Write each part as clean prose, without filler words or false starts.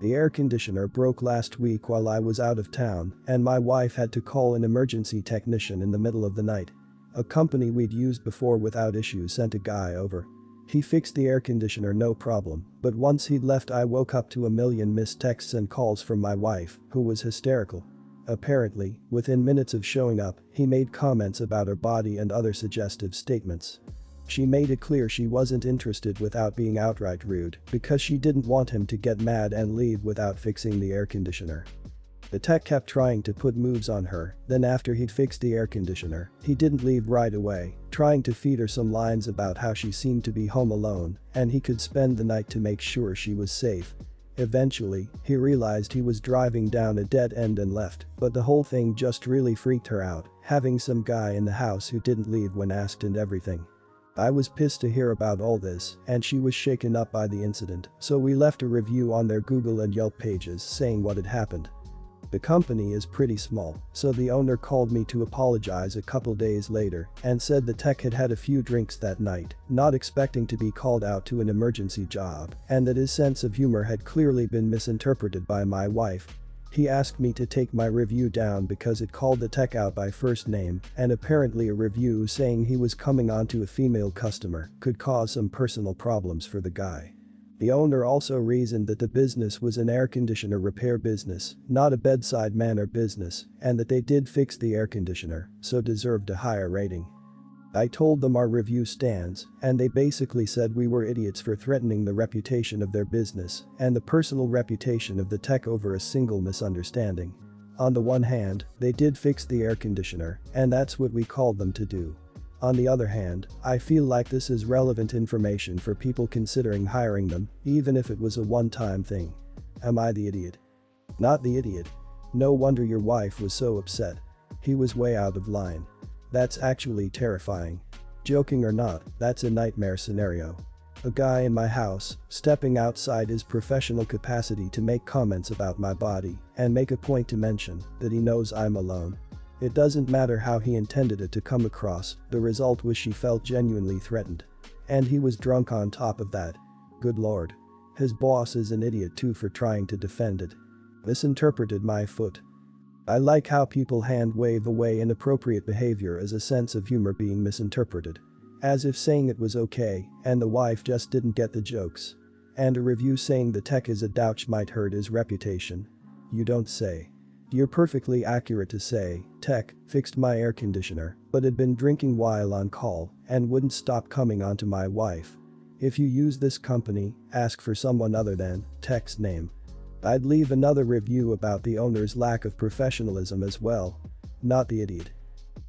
The air conditioner broke last week while I was out of town, and my wife had to call an emergency technician in the middle of the night. A company we'd used before without issues sent a guy over. He fixed the air conditioner no problem, but once he'd left I woke up to a million missed texts and calls from my wife, who was hysterical. Apparently, within minutes of showing up, he made comments about her body and other suggestive statements. She made it clear she wasn't interested without being outright rude because she didn't want him to get mad and leave without fixing the air conditioner. The tech kept trying to put moves on her, then after he'd fixed the air conditioner, he didn't leave right away, trying to feed her some lines about how she seemed to be home alone and he could spend the night to make sure she was safe. Eventually, he realized he was driving down a dead end and left, but the whole thing just really freaked her out, having some guy in the house who didn't leave when asked and everything. I was pissed to hear about all this, and she was shaken up by the incident, so we left a review on their Google and Yelp pages saying what had happened. The company is pretty small, so the owner called me to apologize a couple days later and said the tech had had a few drinks that night, not expecting to be called out to an emergency job, and that his sense of humor had clearly been misinterpreted by my wife. He asked me to take my review down because it called the tech out by first name, and apparently a review saying he was coming on to a female customer could cause some personal problems for the guy. The owner also reasoned that the business was an air conditioner repair business, not a bedside manner business, and that they did fix the air conditioner, so deserved a higher rating. I told them our review stands, and they basically said we were idiots for threatening the reputation of their business and the personal reputation of the tech over a single misunderstanding. On the one hand, they did fix the air conditioner, and that's what we called them to do. On the other hand, I feel like this is relevant information for people considering hiring them, even if it was a one-time thing. Am I the idiot? Not the idiot. No wonder your wife was so upset. He was way out of line. That's actually terrifying. Joking or not, that's a nightmare scenario. A guy in my house, stepping outside his professional capacity to make comments about my body and make a point to mention that he knows I'm alone. It doesn't matter how he intended it to come across, the result was she felt genuinely threatened. And he was drunk on top of that. Good lord. His boss is an idiot too for trying to defend it. Misinterpreted my foot. I like how people hand-wave away inappropriate behavior as a sense of humor being misinterpreted. As if saying it was okay, and the wife just didn't get the jokes. And a review saying the tech is a douche might hurt his reputation. You don't say. You're perfectly accurate to say, tech fixed my air conditioner, but had been drinking while on call and wouldn't stop coming onto my wife. If you use this company, ask for someone other than tech's name. I'd leave another review about the owner's lack of professionalism as well. Not the idiot.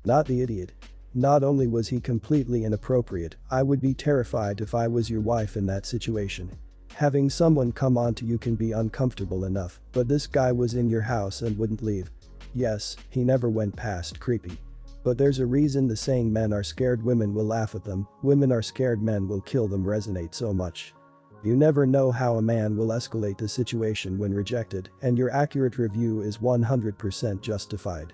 Not the idiot. Not only was he completely inappropriate, I would be terrified if I was your wife in that situation. Having someone come on to you can be uncomfortable enough, but this guy was in your house and wouldn't leave. Yes, he never went past creepy. But there's a reason the saying men are scared women will laugh at them, women are scared men will kill them resonates so much. You never know how a man will escalate the situation when rejected, and your accurate review is 100% justified.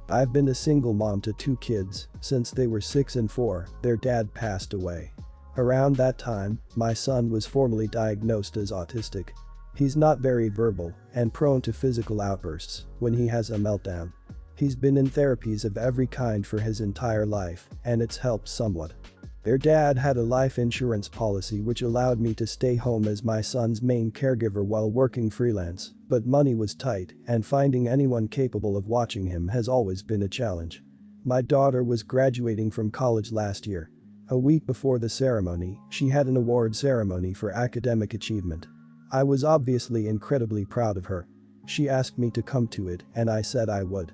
I've been a single mom to 2 kids since they were 6 and 4, their dad passed away. Around that time, my son was formally diagnosed as autistic. He's not very verbal and prone to physical outbursts when he has a meltdown. He's been in therapies of every kind for his entire life, and it's helped somewhat. Their dad had a life insurance policy which allowed me to stay home as my son's main caregiver while working freelance, but money was tight and finding anyone capable of watching him has always been a challenge. My daughter was graduating from college last year. A week before the ceremony, she had an award ceremony for academic achievement. I was obviously incredibly proud of her. She asked me to come to it and I said I would.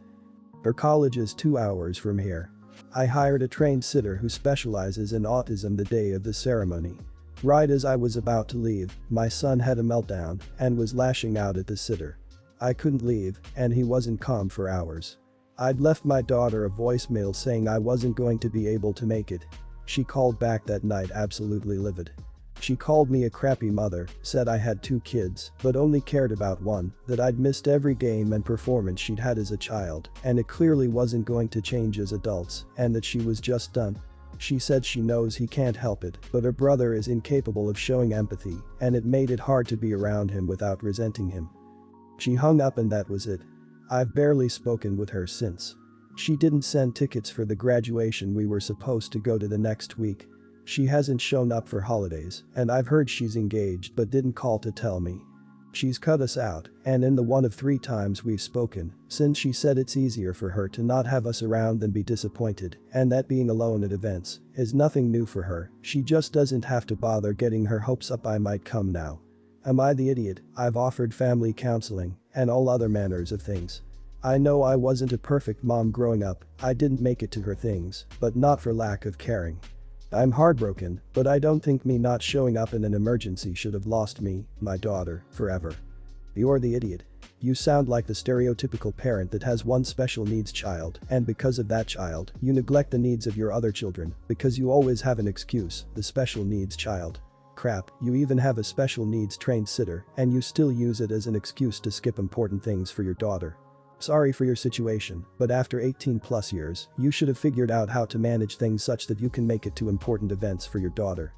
Her college is 2 hours from here. I hired a trained sitter who specializes in autism the day of the ceremony. Right as I was about to leave, my son had a meltdown and was lashing out at the sitter. I couldn't leave, and he wasn't calm for hours. I'd left my daughter a voicemail saying I wasn't going to be able to make it. She called back that night absolutely livid. She called me a crappy mother, said I had 2 kids, but only cared about one, that I'd missed every game and performance she'd had as a child, and it clearly wasn't going to change as adults, and that she was just done. She said she knows he can't help it, but her brother is incapable of showing empathy, and it made it hard to be around him without resenting him. She hung up and that was it. I've barely spoken with her since. She didn't send tickets for the graduation we were supposed to go to the next week. She hasn't shown up for holidays, and I've heard she's engaged but didn't call to tell me. She's cut us out, and in the one of 3 times we've spoken, since she said it's easier for her to not have us around than be disappointed, and that being alone at events is nothing new for her, she just doesn't have to bother getting her hopes up I might come now. Am I the idiot? I've offered family counseling, and all other manners of things. I know I wasn't a perfect mom growing up, I didn't make it to her things, but not for lack of caring. I'm heartbroken, but I don't think me not showing up in an emergency should have lost me, my daughter, forever. You're the idiot. You sound like the stereotypical parent that has one special needs child, and because of that child, you neglect the needs of your other children, because you always have an excuse, the special needs child. Crap, you even have a special needs trained sitter, and you still use it as an excuse to skip important things for your daughter. Sorry for your situation, but after 18+ years, you should have figured out how to manage things such that you can make it to important events for your daughter.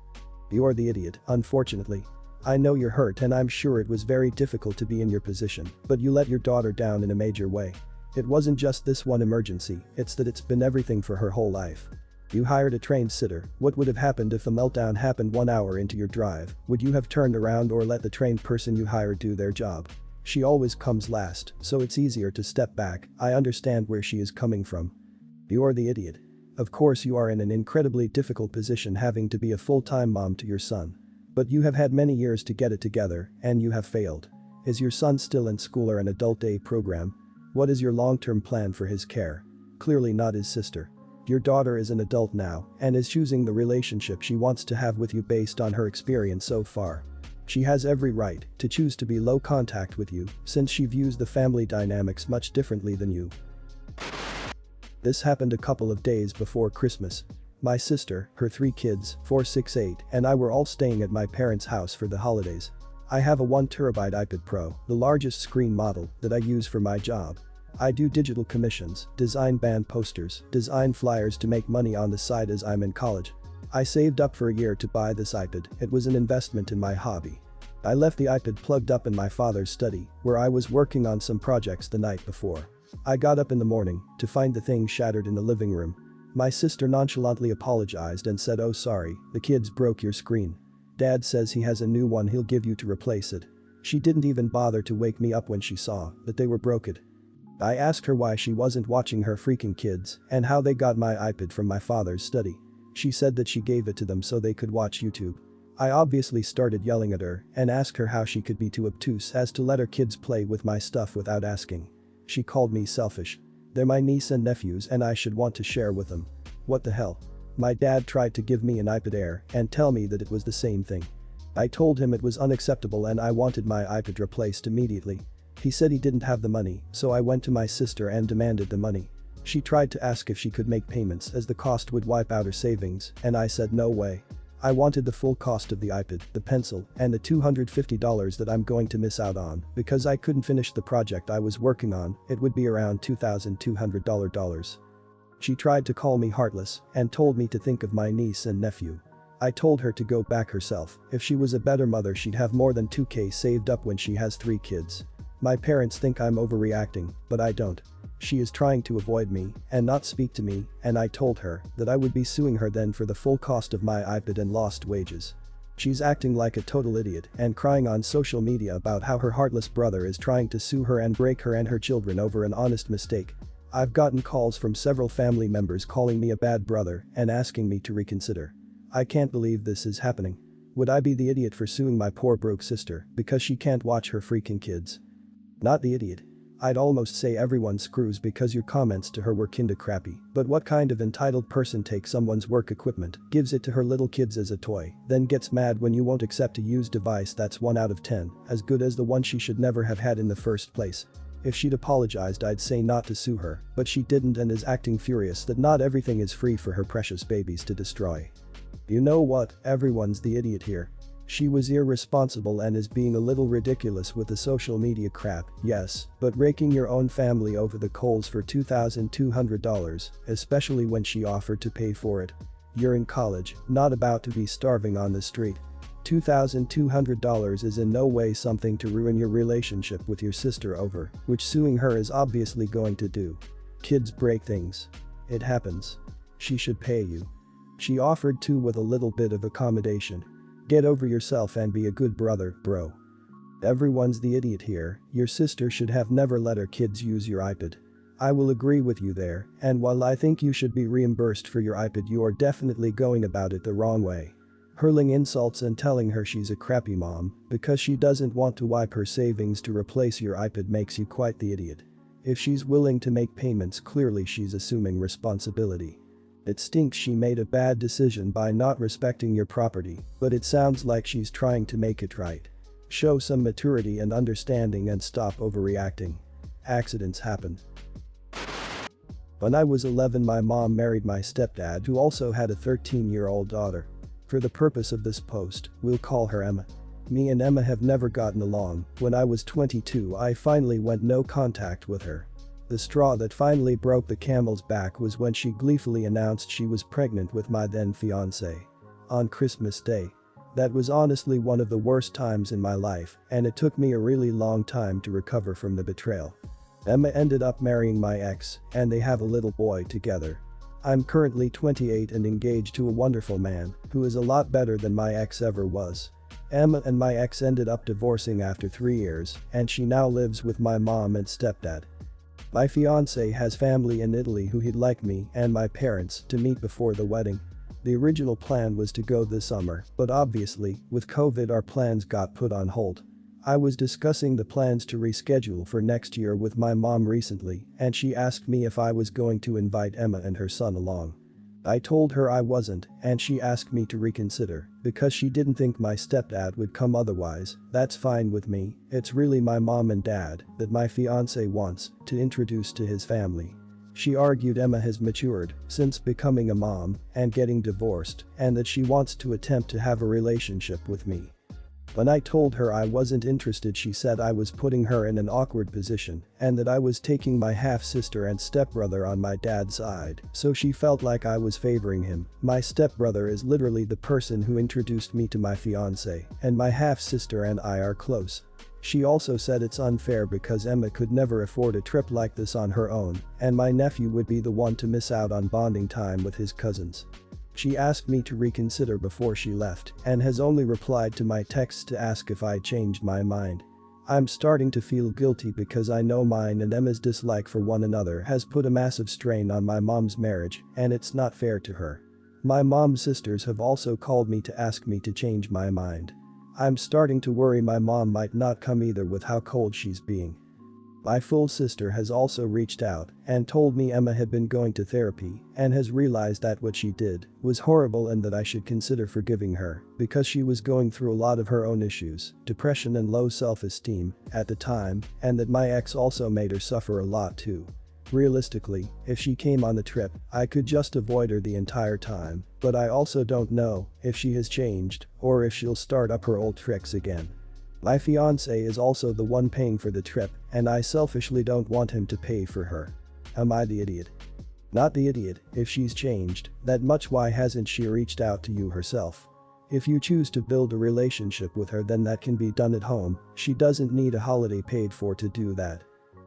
You're the idiot, unfortunately. I know you're hurt and I'm sure it was very difficult to be in your position, but you let your daughter down in a major way. It wasn't just this one emergency, it's that it's been everything for her whole life. You hired a trained sitter. What would have happened if a meltdown happened 1 hour into your drive? Would you have turned around or let the trained person you hired do their job? She always comes last, so it's easier to step back. I understand where she is coming from. You're the idiot. Of course you are in an incredibly difficult position having to be a full-time mom to your son. But you have had many years to get it together, and you have failed. Is your son still in school or an adult day program? What is your long-term plan for his care? Clearly not his sister. Your daughter is an adult now and is choosing the relationship she wants to have with you based on her experience so far. She has every right to choose to be low contact with you since she views the family dynamics much differently than you. This happened a couple of days before Christmas. My sister, her 3 kids, 4, 6, 8, and I were all staying at my parents' house for the holidays. I have a 1TB iPad Pro, the largest screen model that I use for my job. I do digital commissions, design band posters, design flyers to make money on the side as I'm in college. I saved up for a year to buy this iPad. It was an investment in my hobby. I left the iPad plugged up in my father's study, where I was working on some projects the night before. I got up in the morning to find the thing shattered in the living room. My sister nonchalantly apologized and said, "Oh sorry, the kids broke your screen. Dad says he has a new one he'll give you to replace it." She didn't even bother to wake me up when she saw that they were broken. I asked her why she wasn't watching her freaking kids and how they got my iPad from my father's study. She said that she gave it to them so they could watch YouTube. I obviously started yelling at her and asked her how she could be too obtuse as to let her kids play with my stuff without asking. She called me selfish. They're my niece and nephews and I should want to share with them. What the hell? My dad tried to give me an iPad Air and tell me that it was the same thing. I told him it was unacceptable and I wanted my iPad replaced immediately. He said he didn't have the money, so I went to my sister and demanded the money. She tried to ask if she could make payments as the cost would wipe out her savings, and I said no way. I wanted the full cost of the iPad, the pencil, and the $250 that I'm going to miss out on because I couldn't finish the project I was working on. It would be around $2,200. She tried to call me heartless and told me to think of my niece and nephew. I told her to go back herself. If she was a better mother she'd have more than $2,000 saved up when she has 3 kids. My parents think I'm overreacting, but I don't. She is trying to avoid me and not speak to me, and I told her that I would be suing her then for the full cost of my iPad and lost wages. She's acting like a total idiot and crying on social media about how her heartless brother is trying to sue her and break her and her children over an honest mistake. I've gotten calls from several family members calling me a bad brother and asking me to reconsider. I can't believe this is happening. Would I be the idiot for suing my poor broke sister because she can't watch her freaking kids? Not the idiot. I'd almost say everyone screws because your comments to her were kinda crappy, but what kind of entitled person takes someone's work equipment, gives it to her little kids as a toy, then gets mad when you won't accept a used device that's 1 out of 10, as good as the one she should never have had in the first place? If she'd apologized I'd say not to sue her, but she didn't and is acting furious that not everything is free for her precious babies to destroy. You know what, everyone's the idiot here. She was irresponsible and is being a little ridiculous with the social media crap, yes, but raking your own family over the coals for $2,200, especially when she offered to pay for it. You're in college, not about to be starving on the street. $2,200 is in no way something to ruin your relationship with your sister over, which suing her is obviously going to do. Kids break things. It happens. She should pay you. She offered to with a little bit of accommodation. Get over yourself and be a good brother, bro. Everyone's the idiot here. Your sister should have never let her kids use your iPad. I will agree with you there, and while I think you should be reimbursed for your iPad, you are definitely going about it the wrong way. Hurling insults and telling her she's a crappy mom because she doesn't want to wipe her savings to replace your iPad makes you quite the idiot. If she's willing to make payments, clearly she's assuming responsibility. It stinks she made a bad decision by not respecting your property, but it sounds like she's trying to make it right. Show some maturity and understanding and stop overreacting. Accidents happen. When I was 11, my mom married my stepdad, who also had a 13-year-old daughter. For the purpose of this post, we'll call her Emma. Me and Emma have never gotten along. When I was 22, I finally went no contact with her. The straw that finally broke the camel's back was when she gleefully announced she was pregnant with my then fiancé. On Christmas Day. That was honestly one of the worst times in my life, and it took me a really long time to recover from the betrayal. Emma ended up marrying my ex, and they have a little boy together. I'm currently 28 and engaged to a wonderful man who is a lot better than my ex ever was. Emma and my ex ended up divorcing after 3 years, and she now lives with my mom and stepdad. My fiancé has family in Italy who he'd like me and my parents to meet before the wedding. The original plan was to go this summer, but obviously, with COVID, our plans got put on hold. I was discussing the plans to reschedule for next year with my mom recently, and she asked me if I was going to invite Emma and her son along. I told her I wasn't, and she asked me to reconsider because she didn't think my stepdad would come otherwise. That's fine with me. It's really my mom and dad that my fiancé wants to introduce to his family. She argued Emma has matured since becoming a mom and getting divorced, and that she wants to attempt to have a relationship with me. When I told her I wasn't interested, she said I was putting her in an awkward position and that I was taking my half-sister and stepbrother on my dad's side, so she felt like I was favoring him. My stepbrother is literally the person who introduced me to my fiancé, and my half-sister and I are close. She also said it's unfair because Emma could never afford a trip like this on her own, and my nephew would be the one to miss out on bonding time with his cousins. She asked me to reconsider before she left and has only replied to my texts to ask if I changed my mind. I'm starting to feel guilty because I know mine and Emma's dislike for one another has put a massive strain on my mom's marriage, and it's not fair to her. My mom's sisters have also called me to ask me to change my mind. I'm starting to worry my mom might not come either with how cold she's being. My full sister has also reached out and told me Emma had been going to therapy and has realized that what she did was horrible and that I should consider forgiving her because she was going through a lot of her own issues, depression and low self-esteem at the time, and that my ex also made her suffer a lot too. Realistically, if she came on the trip, I could just avoid her the entire time, but I also don't know if she has changed or if she'll start up her old tricks again. My fiancé is also the one paying for the trip, and I selfishly don't want him to pay for her. Am I the idiot? Not the idiot. If she's changed that much, why hasn't she reached out to you herself? If you choose to build a relationship with her, then that can be done at home. She doesn't need a holiday paid for to do that.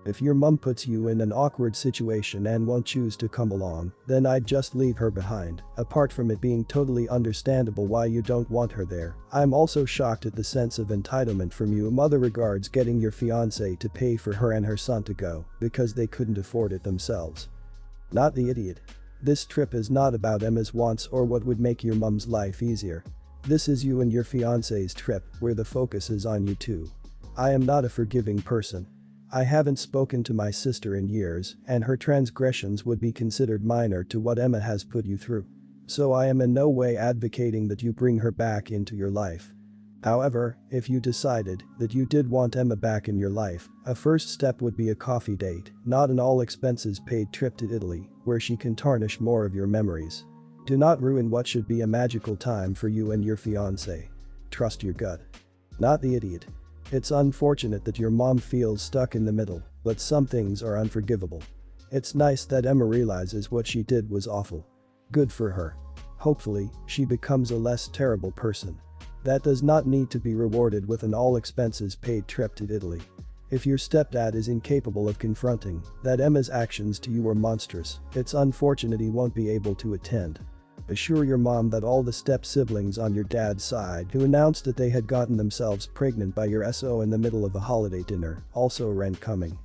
If your mum puts you in an awkward situation and won't choose to come along, then I'd just leave her behind. Apart from it being totally understandable why you don't want her there, I'm also shocked at the sense of entitlement from you. Mother regards getting your fiancé to pay for her and her son to go because they couldn't afford it themselves. Not the idiot. This trip is not about Emma's wants or what would make your mum's life easier. This is you and your fiancé's trip where the focus is on you two. I am not a forgiving person. I haven't spoken to my sister in years, and her transgressions would be considered minor to what Emma has put you through. So I am in no way advocating that you bring her back into your life. However, if you decided that you did want Emma back in your life, a first step would be a coffee date, not an all-expenses-paid trip to Italy, where she can tarnish more of your memories. Do not ruin what should be a magical time for you and your fiancé. Trust your gut. Not the idiot. It's unfortunate that your mom feels stuck in the middle, but some things are unforgivable. It's nice that Emma realizes what she did was awful. Good for her. Hopefully, she becomes a less terrible person. That does not need to be rewarded with an all-expenses-paid trip to Italy. If your stepdad is incapable of confronting that Emma's actions to you were monstrous, it's unfortunate he won't be able to attend. Assure your mom that all the step-siblings on your dad's side who announced that they had gotten themselves pregnant by your SO in the middle of a holiday dinner also aren't coming.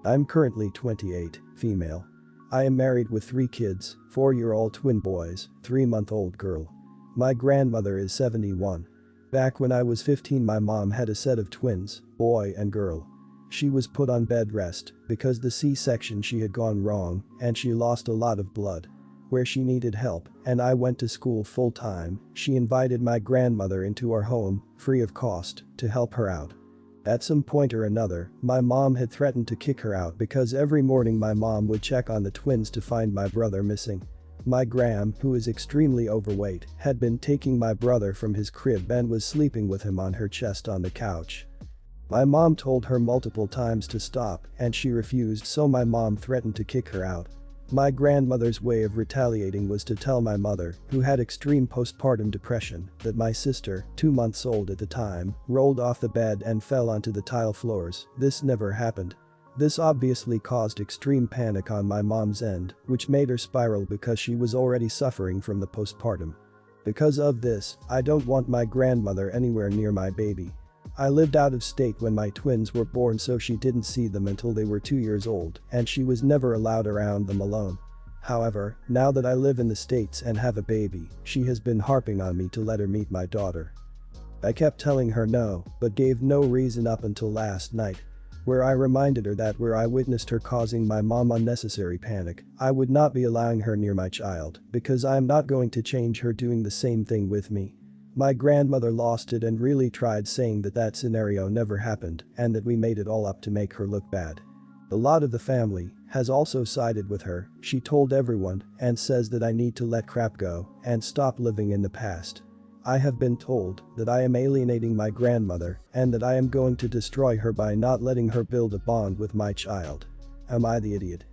I'm currently 28, female. I am married with 3 kids, 4-year-old twin boys, 3-month-old girl. My grandmother is 71. Back when I was 15, my mom had a set of twins, boy and girl. She was put on bed rest because the C-section she had gone wrong and she lost a lot of blood. Where she needed help and I went to school full-time, she invited my grandmother into our home, free of cost, to help her out. At some point or another, my mom had threatened to kick her out because every morning my mom would check on the twins to find my brother missing. My gram, who is extremely overweight, had been taking my brother from his crib and was sleeping with him on her chest on the couch. My mom told her multiple times to stop and she refused, so my mom threatened to kick her out. My grandmother's way of retaliating was to tell my mother, who had extreme postpartum depression, that my sister, 2 months old at the time, rolled off the bed and fell onto the tile floors. This never happened. This obviously caused extreme panic on my mom's end, which made her spiral because she was already suffering from the postpartum. Because of this, I don't want my grandmother anywhere near my baby. I lived out of state when my twins were born, so she didn't see them until they were 2 years old and she was never allowed around them alone. However, now that I live in the States and have a baby, she has been harping on me to let her meet my daughter. I kept telling her no, but gave no reason up until last night, where I reminded her that where I witnessed her causing my mom unnecessary panic, I would not be allowing her near my child because I am not going to change her doing the same thing with me. My grandmother lost it and really tried saying that that scenario never happened and that we made it all up to make her look bad. A lot of the family has also sided with her, she told everyone, and says that I need to let crap go and stop living in the past. I have been told that I am alienating my grandmother and that I am going to destroy her by not letting her build a bond with my child. Am I the idiot?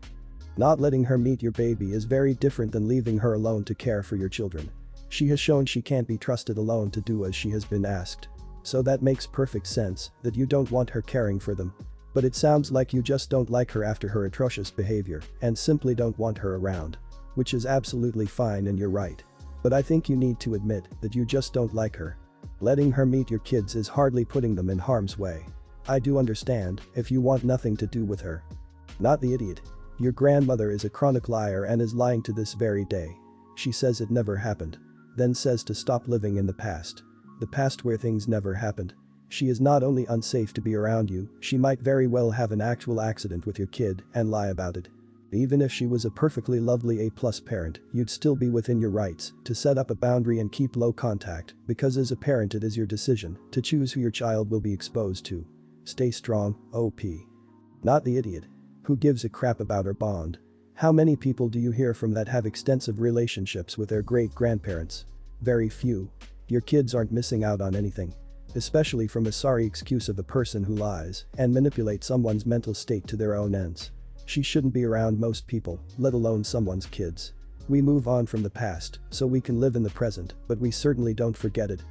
Not letting her meet your baby is very different than leaving her alone to care for your children. She has shown she can't be trusted alone to do as she has been asked. So that makes perfect sense that you don't want her caring for them. But it sounds like you just don't like her after her atrocious behavior and simply don't want her around. Which is absolutely fine and you're right. But I think you need to admit that you just don't like her. Letting her meet your kids is hardly putting them in harm's way. I do understand if you want nothing to do with her. Not the idiot. Your grandmother is a chronic liar and is lying to this very day. She says it never happened. Then says to stop living in the past. The past where things never happened. She is not only unsafe to be around you, she might very well have an actual accident with your kid and lie about it. Even if she was a perfectly lovely A+ parent, you'd still be within your rights to set up a boundary and keep low contact because as a parent it is your decision to choose who your child will be exposed to. Stay strong, OP. Not the idiot. Who gives a crap about her bond? How many people do you hear from that have extensive relationships with their great-grandparents? Very few. Your kids aren't missing out on anything. Especially from a sorry excuse of a person who lies and manipulates someone's mental state to their own ends. She shouldn't be around most people, let alone someone's kids. We move on from the past so we can live in the present, but we certainly don't forget it.